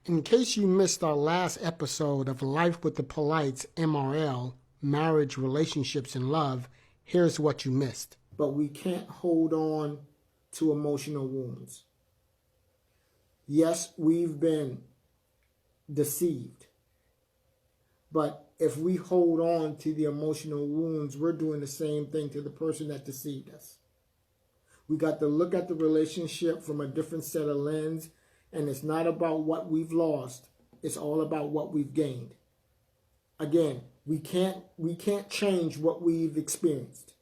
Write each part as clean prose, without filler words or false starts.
In case you missed our last episode of Life with the Polites, MRL, Marriage, Relationships, and Love, here's what you missed. But we can't hold on to emotional wounds. Yes, we've been deceived. But if we hold on to the emotional wounds, we're doing the same thing to the person that deceived us. We got to look at the relationship from a different set of lens. And it's not about what we've lost. It's all about what we've gained. Again, we can't change what we've experienced.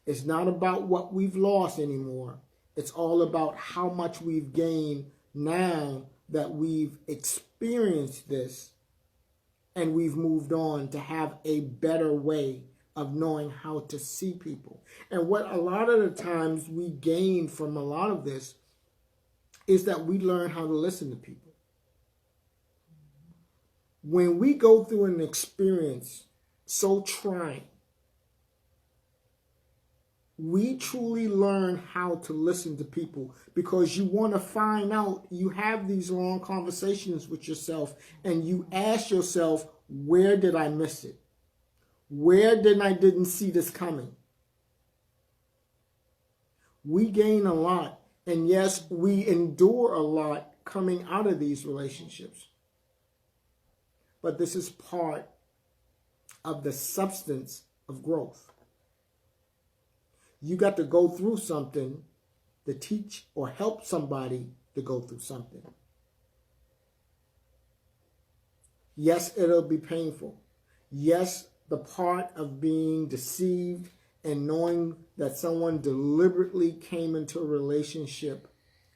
It's not about what we've lost anymore. It's all about how much we've gained now that we've experienced this and we've moved on to have a better way of knowing how to see people. And what a lot of the times we gain from a lot of this is that we learn how to listen to people. When we go through an experience so trying, we truly learn how to listen to people because you want to find out, you have these long conversations with yourself and you ask yourself, where did I miss it? Where didn't see this coming? We gain a lot. And yes, we endure a lot coming out of these relationships. But this is part of the substance of growth. You got to go through something to teach or help somebody to go through something. Yes, it'll be painful. Yes, the part of being deceived and knowing that someone deliberately came into a relationship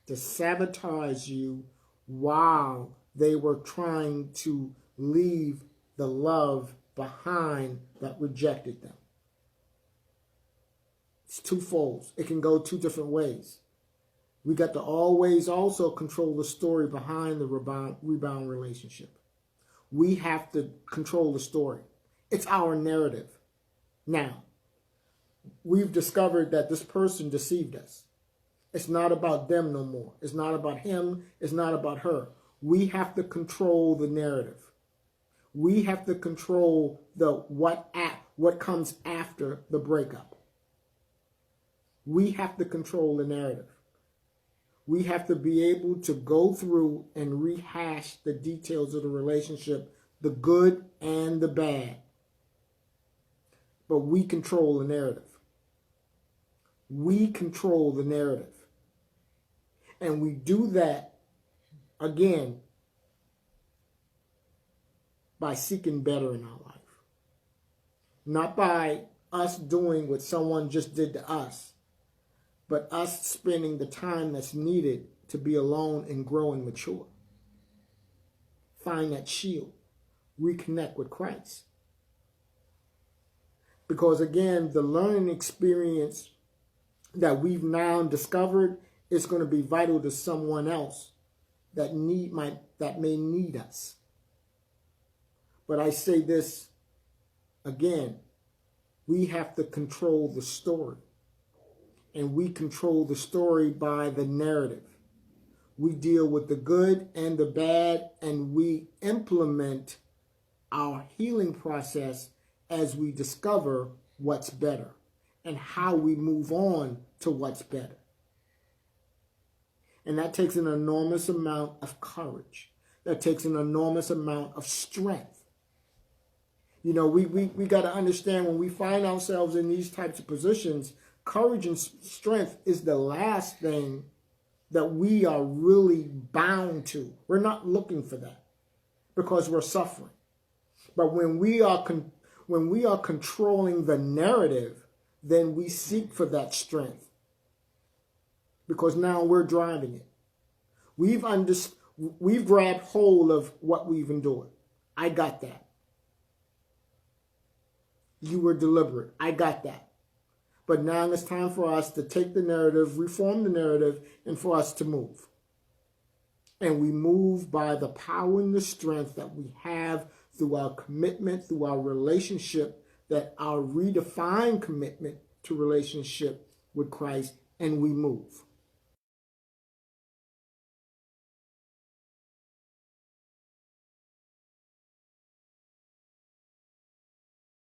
to sabotage you while they were trying to leave the love behind that rejected them. It's twofold. It can go two different ways. We got to always also control the story behind the rebound relationship. We have to control the story. It's our narrative. Now, we've discovered that this person deceived us. It's not about them no more. It's not about him. It's not about her. We have to control the narrative. We have to control what comes after the breakup. We have to control the narrative. We have to be able to go through and rehash the details of the relationship, the good and the bad. But we control the narrative. We control the narrative. And we do that, again, by seeking better in our life. Not by us doing what someone just did to us, but us spending the time that's needed to be alone and grow and mature. Find that shield. Reconnect with Christ. Because again, the learning experience that we've now discovered is going to be vital to someone else that may need us. But I say this again, we have to control the story. And we control the story by the narrative. We deal with the good and the bad, and we implement our healing process as we discover what's better and how we move on to what's better. And that takes an enormous amount of courage. That takes an enormous amount of strength. You know, we got to understand when we find ourselves in these types of positions, courage and strength is the last thing that we are really bound to. We're not looking for that because we're suffering. But when we are controlling the narrative, then we seek for that strength because now we're driving it. We've grabbed hold of what we've endured. I got that. You were deliberate. I got that. But now it's time for us to take the narrative, reform the narrative, and for us to move. And we move by the power and the strength that we have through our commitment, through our relationship, that our redefined commitment to relationship with Christ, and we move.